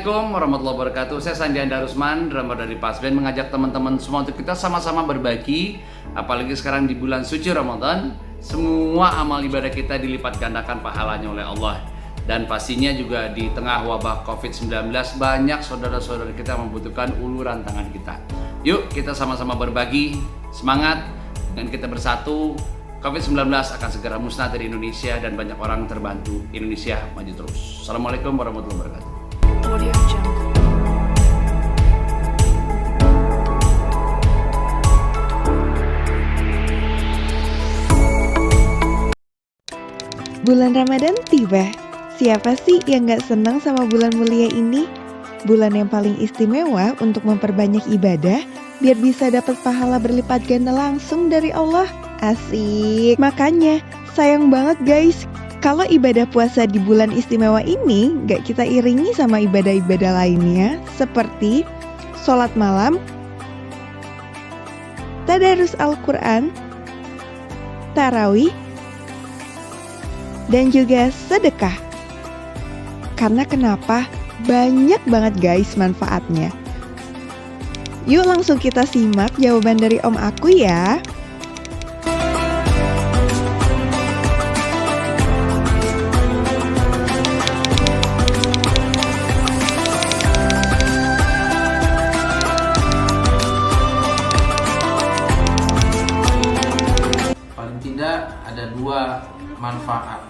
Assalamualaikum warahmatullahi wabarakatuh. Saya Sandianda Rusman, drummer dari Pasband, mengajak teman-teman semua untuk kita sama-sama berbagi. Apalagi sekarang di bulan suci Ramadan, semua amal ibadah kita dilipat gandakan pahalanya oleh Allah. Dan pastinya juga di tengah wabah COVID-19, banyak saudara-saudara kita membutuhkan uluran tangan kita. Yuk kita sama-sama berbagi, semangat, dengan kita bersatu. COVID-19 akan segera musnah dari Indonesia dan banyak orang terbantu. Indonesia maju terus. Assalamualaikum warahmatullahi wabarakatuh. Audio Jungle. Bulan Ramadan tiba. Siapa sih yang gak senang sama bulan mulia ini? Bulan yang paling istimewa untuk memperbanyak ibadah, biar bisa dapat pahala berlipat ganda langsung dari Allah. Asik. Makanya, sayang banget guys, kalau ibadah puasa di bulan istimewa ini gak kita iringi sama ibadah-ibadah lainnya, seperti sholat malam, tadarus Al-Quran, tarawih, dan juga sedekah. Karena kenapa? Banyak banget guys manfaatnya. Yuk langsung kita simak jawaban dari om aku ya. Paling tidak ada dua manfaat,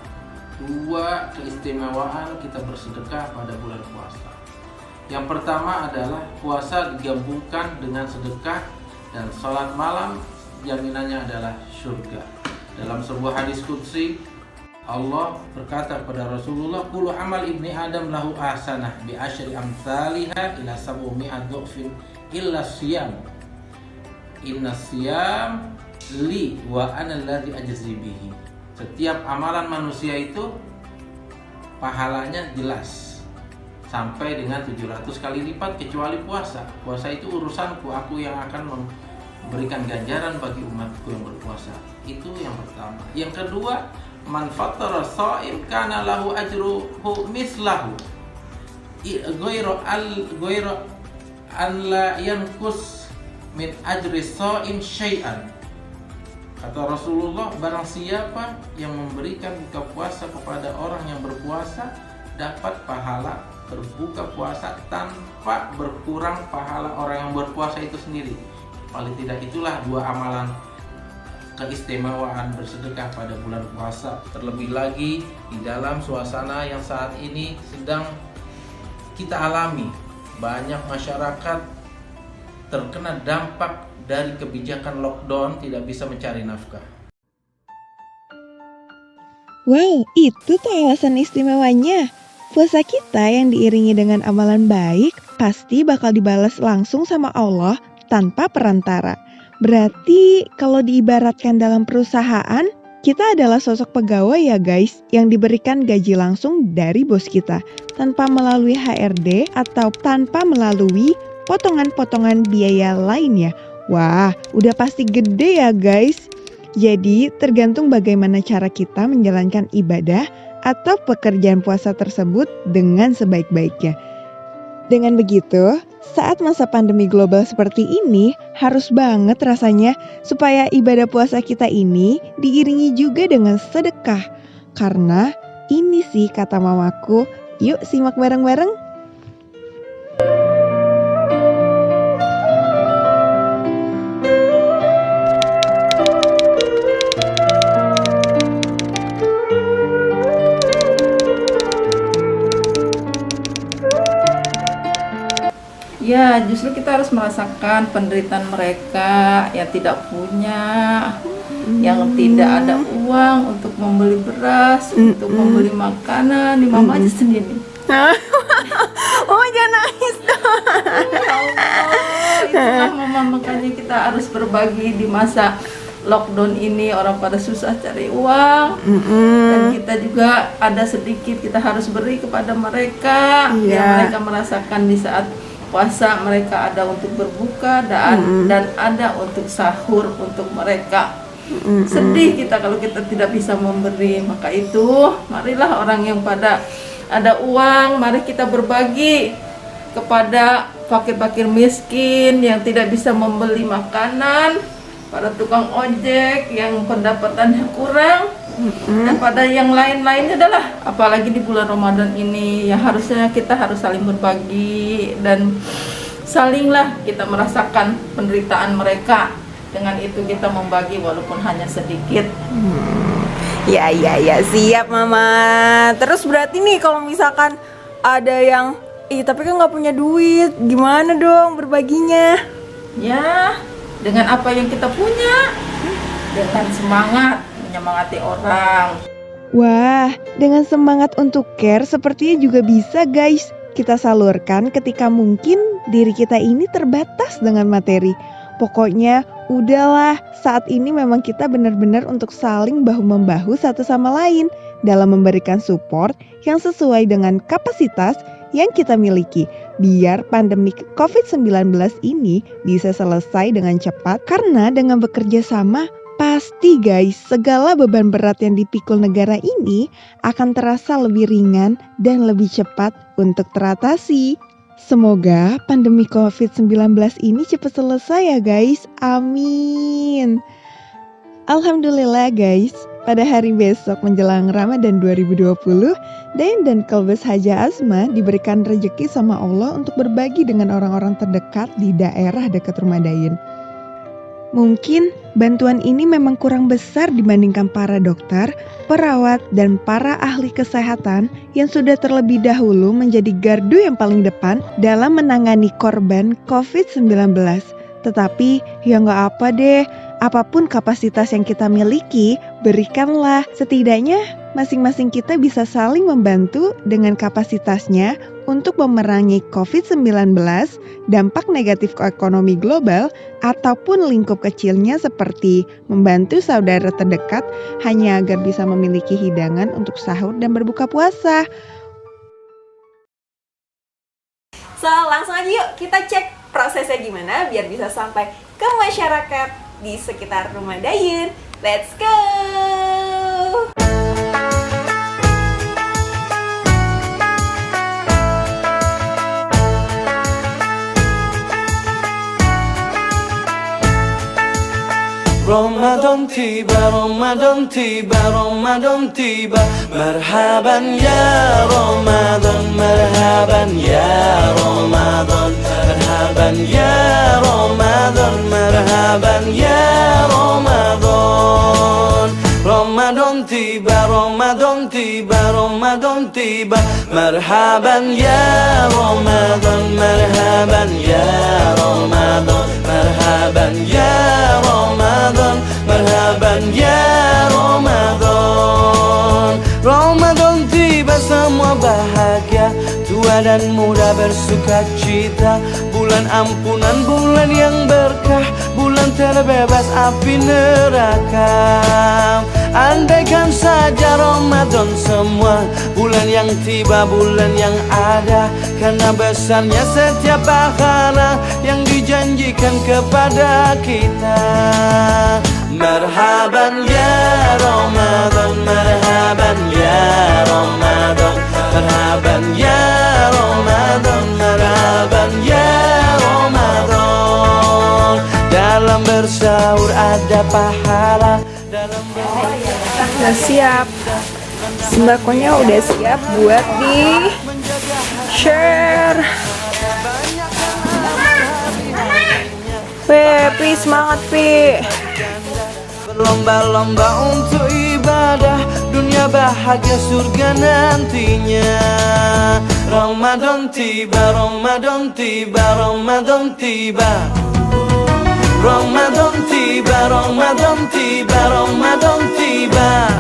dua keistimewaan kita bersedekah pada bulan puasa. Yang pertama adalah puasa digabungkan dengan sedekah, dan sholat malam jaminannya adalah surga. Dalam sebuah hadis qudsi, Allah berkata kepada Rasulullah, "Kullu amal ibni Adam lahu ahsanah bi asyri amsalihha ila sab'umi'at dhufin illa siyam. Inna siyam li wa ana alladhi ajzi bihi." Setiap amalan manusia itu pahalanya jelas sampai dengan 700 kali lipat kecuali puasa. Puasa itu urusanku, aku yang akan memberikan ganjaran bagi umatku yang berpuasa. Itu yang pertama. Yang kedua, man fattara shaim kana lahu ajruhu mislahu ghairu an la yanqus min ajri shaim syai'an. Kata Rasulullah, barang siapa yang memberikan buka puasa kepada orang yang berpuasa, dapat pahala berbuka puasa tanpa berkurang pahala orang yang berpuasa itu sendiri. Paling tidak itulah dua amalan keistimewaan bersedekah pada bulan puasa. Terlebih lagi di dalam suasana yang saat ini sedang kita alami, banyak masyarakat terkena dampak dari kebijakan lockdown, tidak bisa mencari nafkah. Wow, itu tuh alasan istimewanya. Puasa kita yang diiringi dengan amalan baik pasti bakal dibalas langsung sama Allah tanpa perantara. Berarti kalau diibaratkan dalam perusahaan, kita adalah sosok pegawai ya guys, yang diberikan gaji langsung dari bos kita tanpa melalui HRD atau tanpa melalui potongan-potongan biaya lainnya. Wah, udah pasti gede ya guys. Jadi tergantung bagaimana cara kita menjalankan ibadah atau pekerjaan puasa tersebut dengan sebaik-baiknya. Dengan begitu, saat masa pandemi global seperti ini, harus banget rasanya supaya ibadah puasa kita ini diiringi juga dengan sedekah. Karena ini sih kata mamaku, yuk simak bareng-bareng. Ya, justru kita harus merasakan penderitaan mereka yang tidak punya, yang tidak ada uang untuk membeli beras, untuk membeli makanan. Di mama aja sendiri. Oh, jangan nangis dong. Ya Allah, itulah mama, makanya kita harus berbagi di masa lockdown ini. Orang pada susah cari uang, dan kita juga ada sedikit kita harus beri kepada mereka, biar mereka merasakan di saat puasa mereka ada untuk berbuka dan ada untuk sahur untuk mereka. Sedih kita kalau kita tidak bisa memberi. Maka itu marilah orang yang pada ada uang, mari kita berbagi. kepada fakir-fakir miskin yang tidak bisa membeli makanan, para tukang ojek yang pendapatannya kurang, dan pada yang lain-lainnya adalah apalagi di bulan Ramadan ini yang harusnya kita harus saling berbagi dan salinglah kita merasakan penderitaan mereka. Dengan itu kita membagi walaupun hanya sedikit. Ya, siap Mama. Terus berarti nih kalau misalkan ada yang tapi kan nggak punya duit, gimana dong berbaginya? Ya, dengan apa yang kita punya, dengan semangat menyemangati orang. Wah, dengan semangat untuk care sepertinya juga bisa guys kita salurkan ketika mungkin diri kita ini terbatas dengan materi. Pokoknya udahlah, saat ini memang kita benar-benar untuk saling bahu-membahu satu sama lain dalam memberikan support yang sesuai dengan kapasitas yang kita miliki, biar pandemi COVID-19 ini bisa selesai dengan cepat. Karena dengan bekerja sama, pasti guys, segala beban berat yang dipikul negara ini akan terasa lebih ringan dan lebih cepat untuk teratasi. Semoga pandemi COVID-19 ini cepat selesai ya guys, amin. Alhamdulillah guys, pada hari besok menjelang Ramadan 2020, Dayan dan Kelbes Haja Asma diberikan rezeki sama Allah untuk berbagi dengan orang-orang terdekat di daerah dekat rumah Dayan. Mungkin bantuan ini memang kurang besar dibandingkan para dokter, perawat, dan para ahli kesehatan yang sudah terlebih dahulu menjadi gardu yang paling depan dalam menangani korban COVID-19. Tetapi ya nggak apa deh, apapun kapasitas yang kita miliki, berikanlah. Setidaknya masing-masing kita bisa saling membantu dengan kapasitasnya untuk memerangi COVID-19, dampak negatif ke ekonomi global, ataupun lingkup kecilnya seperti membantu saudara terdekat hanya agar bisa memiliki hidangan untuk sahur dan berbuka puasa. So, langsung aja yuk kita cek prosesnya gimana biar bisa sampai ke masyarakat di sekitar rumah Dayan. Let's go! Ramadan tiba, Ramadan tiba, Ramadan tiba. Marhaban ya Ramadan, marhaban ya Ramadan, marhaban ya Ramadan, marhaban ya Ramadan. Ramadan tiba, Ramadan tiba, Ramadan tiba. Marhaban ya Ramadan, marhaban ya Ramadan, marhaban ya Ramadan, marhaban ya Ramadan. Ramadan tiba semua bahagia, tua dan muda bersuka cita. Bulan ampunan, bulan yang berkah, bulan terbebas api neraka. Andaikan saja Ramadan semua, bulan yang tiba, bulan yang ada. Karena besarnya setiap pahala yang dijanjikan kepada kita. Marhaban ya Ramadan, marhaban ya Ramadan, marhaban ya Ramadan, marhaban ya Ramadan. Dalam bersahur ada pahala. Udah siap, sembakonya udah siap buat di share. Pi semangat Pi. Berlomba-lomba untuk ibadah, dunia bahagia surga nantinya. Ramadan tiba, Ramadan tiba, Ramadan tiba. Ramadan tiba, Ramadan tiba, Ramadan tiba.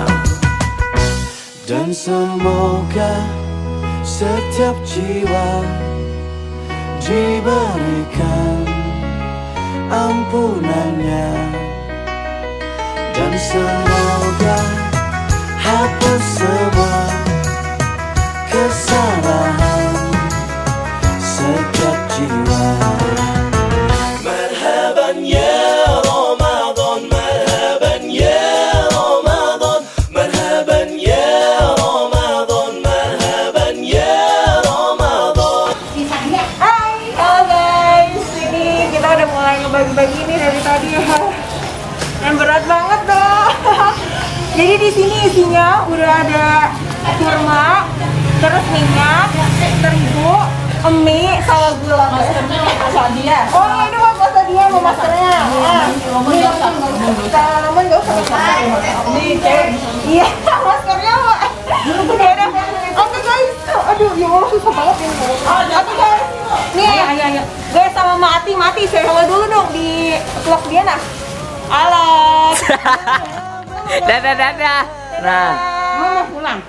Dan semoga setiap jiwa diberikan ampunannya, dan semoga hapus semua kesalahan setiap jiwa. Marhaban ya Ramadan, marhaban ya Ramadan, marhaban ya Ramadan, marhaban ya Ramadan. ngebagi-bagi ini dari tadi ya. Yang berat banget dong. Jadi di sini isinya udah ada kurma, terus minyak, terigu, mie, sama gula. Maskernya mau dia. Oh ini mau puasa dia, mau maskernya. Salaman nggak usah pakai. Ini cewek. Iya, maskernya mau. Udah. Oke guys, aduh ya Allah susah banget ini. Oke guys, nih Ayo. guys sama Mati, saya hello dulu dong di vlog dia nah. Halo. Dadah. Nah. Mau pulang.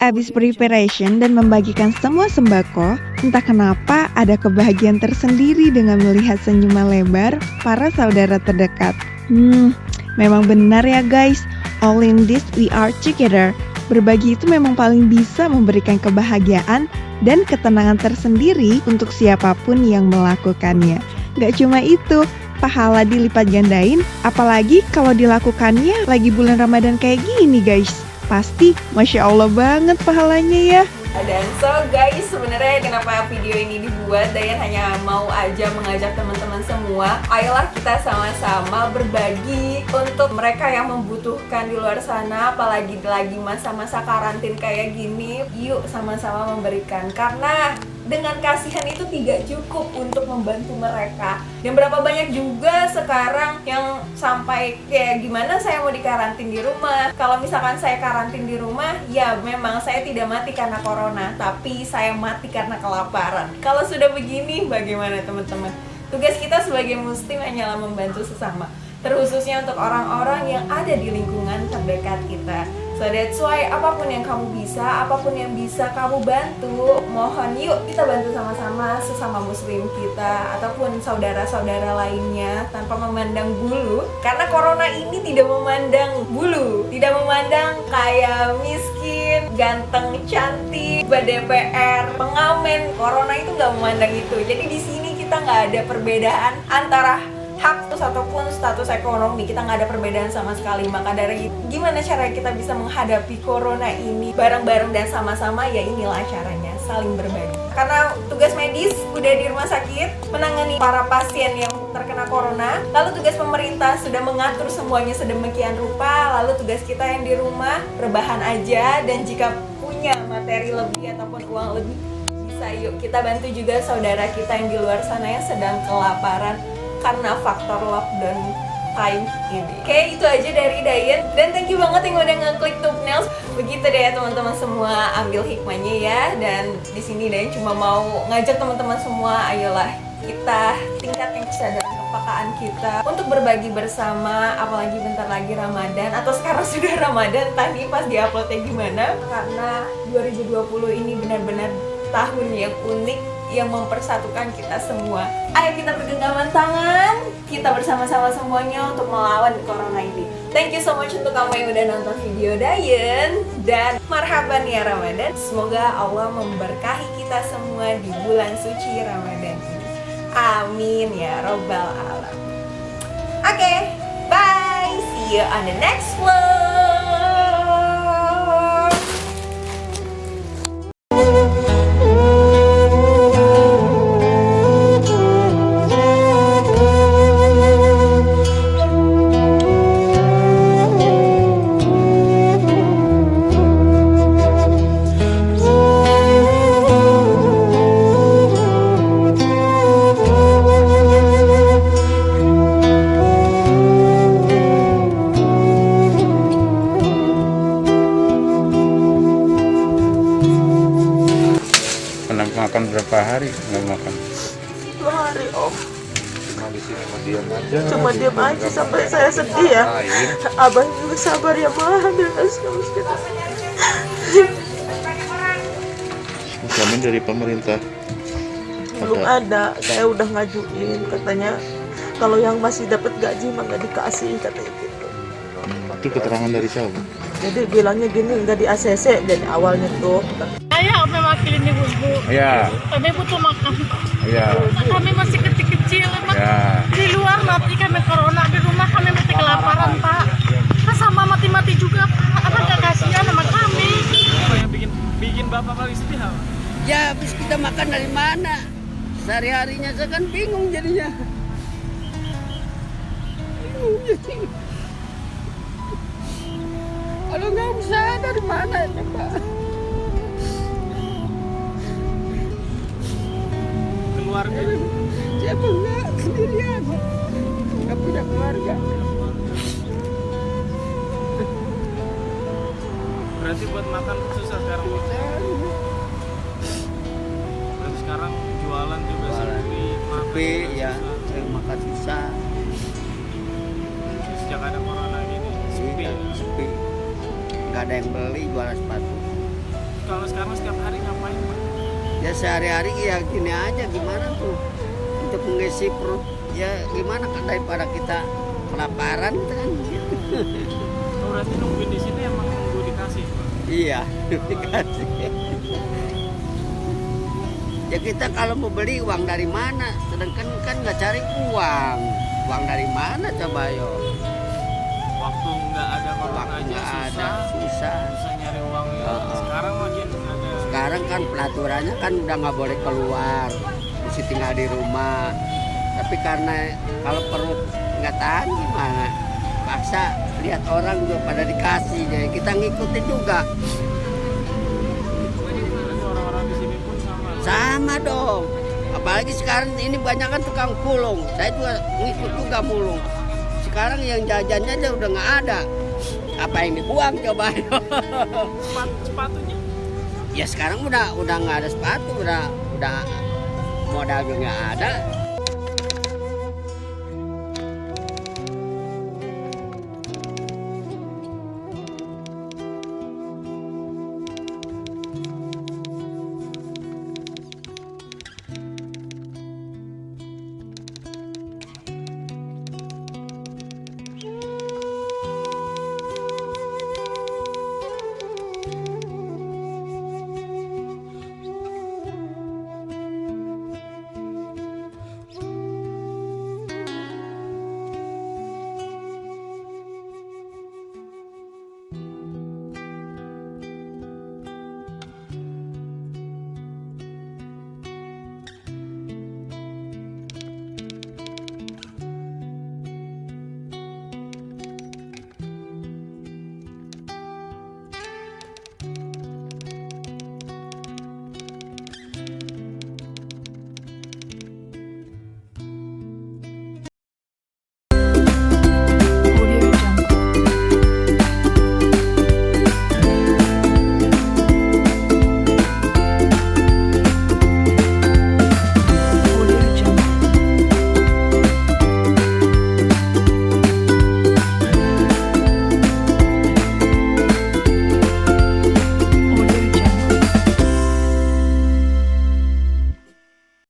Abis preparation dan membagikan semua sembako, entah kenapa ada kebahagiaan tersendiri dengan melihat senyuman lebar para saudara terdekat. Memang benar ya guys, all in this we are together. Berbagi itu memang paling bisa memberikan kebahagiaan dan ketenangan tersendiri untuk siapapun yang melakukannya. Gak cuma itu, pahala dilipat gandain, apalagi kalau dilakukannya lagi bulan Ramadan kayak gini guys. Pasti Masya Allah banget pahalanya ya. Dan so guys, sebenarnya kenapa video ini dibuat, Dayan hanya mau aja mengajak teman-teman semua, ayolah kita sama-sama berbagi untuk mereka yang membutuhkan di luar sana, apalagi lagi masa-masa karantin kayak gini. Yuk sama-sama memberikan, karena dengan kasihan itu tidak cukup untuk membantu mereka. Dan berapa banyak juga sekarang yang sampai kayak gimana saya mau dikarantin di rumah. Kalau misalkan saya karantin di rumah, ya memang saya tidak mati karena corona, tapi saya mati karena kelaparan. Kalau sudah begini, bagaimana teman-teman? Tugas kita sebagai muslim hanyalah membantu sesama, terkhususnya untuk orang-orang yang ada di lingkungan terdekat kita. So that's why apapun yang kamu bisa, apapun yang bisa kamu bantu, mohon yuk kita bantu sama-sama sesama muslim kita ataupun saudara-saudara lainnya tanpa memandang bulu. Karena corona ini tidak memandang bulu, tidak memandang kaya, miskin, ganteng, cantik, DPR, pengamen. Corona itu nggak memandang itu. Jadi di sini kita nggak ada perbedaan antara hak ataupun status ekonomi, kita nggak ada perbedaan sama sekali. Maka dari itu, gimana cara kita bisa menghadapi corona ini bareng-bareng dan sama-sama? Ya inilah caranya, saling berbagi. Karena tugas medis udah di rumah sakit menangani para pasien yang terkena corona, lalu tugas pemerintah sudah mengatur semuanya sedemikian rupa, lalu tugas kita yang di rumah rebahan aja, dan jika punya materi lebih ataupun uang lebih, bisa yuk kita bantu juga saudara kita yang di luar sana yang sedang kelaparan karena faktor lockdown time ini. Oke, itu aja dari Dayan. Dan thank you banget yang udah ngeklik thumbnails. Begitu deh ya teman-teman semua, ambil hikmahnya ya. Dan di sini Dayan cuma mau ngajak teman-teman semua, ayolah kita tingkatkan kesadaran kepekaan kita untuk berbagi bersama, apalagi bentar lagi Ramadan atau sekarang sudah Ramadan, tadi pas diuploadnya gimana. Karena 2020 ini benar-benar tahun yang unik yang mempersatukan kita semua. Ayo kita bergenggaman tangan, kita bersama-sama semuanya untuk melawan corona ini. Thank you so much untuk kamu yang udah nonton video Dayan, dan marhaban ya Ramadan. Semoga Allah memberkahi kita semua di bulan suci Ramadan ini. Amin ya robbal alamin. Oke, bye. See you on the next vlog. Makan berapa hari nggak makan? 2 hari om. Cuma di sini mau diam aja. Cuma diam aja sampai saya sedih ya. Abang juga sabar ya mah, dengan segala kita. Jamin dari pemerintah Belum ada, saya udah ngajuin, katanya kalau yang masih dapat gaji mah nggak dikasih, katanya gitu. Itu keterangan dari siapa? Jadi bilangnya gini, nggak di ACC dari awalnya tuh. Saya mewakili ibu-ibu. Iya. Kami butuh makan. Iya. Kami masih kecil-kecil, Pak. Ya. Di luar mati kami corona, di rumah kami mati kelaparan, Pak. Kan sama cuma mati-mati juga, apa nggak kasihan sama kami? Apa yang bikin bapak paling sedih apa? Ya habis kita makan dari mana? Sehari-harinya saya kan bingung jadinya. Kalau nggak usaha dari mana coba? Keluarga Siapa enggak sendirian? Nggak punya keluarga. berarti buat makan susah sekarang Pak? Berarti sekarang jualan juga sepi, makan Sepi juga ya, susah. saya makan susah. Sejak ada corona gini sepi. Iya, sepi. Nggak ada yang beli jualan sepatu. Kalau sekarang setiap hari ngapain Pak? Ya sehari-hari ya gini aja, gimana tuh untuk mengisi perut ya gimana kan daripada kita kelaparan gitu kan gitu. Oh, berarti nungguin di sini emang nunggu dikasih Pak? Iya dikasih. Ya kita kalau mau beli uang dari mana, sedangkan kan nggak cari uang dari mana coba yo. Waktu nggak ada corona Waktu aja nggak ada, susah susah. nyari uang ya. Heeh. Sekarang makin ada. Sekarang kan peraturannya kan udah nggak boleh keluar, mesti tinggal di rumah. Tapi karena kalau perut nggak tahan gimana? Paksa lihat orang juga pada dikasih, jadi kita ngikutin juga. Berarti orang-orang di sini pun sama. Sama dong. Apalagi sekarang ini banyak kan tukang pulung. Saya juga ngikut juga pulung. Sekarang yang jajannya aja udah nggak ada. Apa yang dibuang coba? Sepatunya. Ya sekarang udah nggak ada sepatu, udah modal juga nggak ada.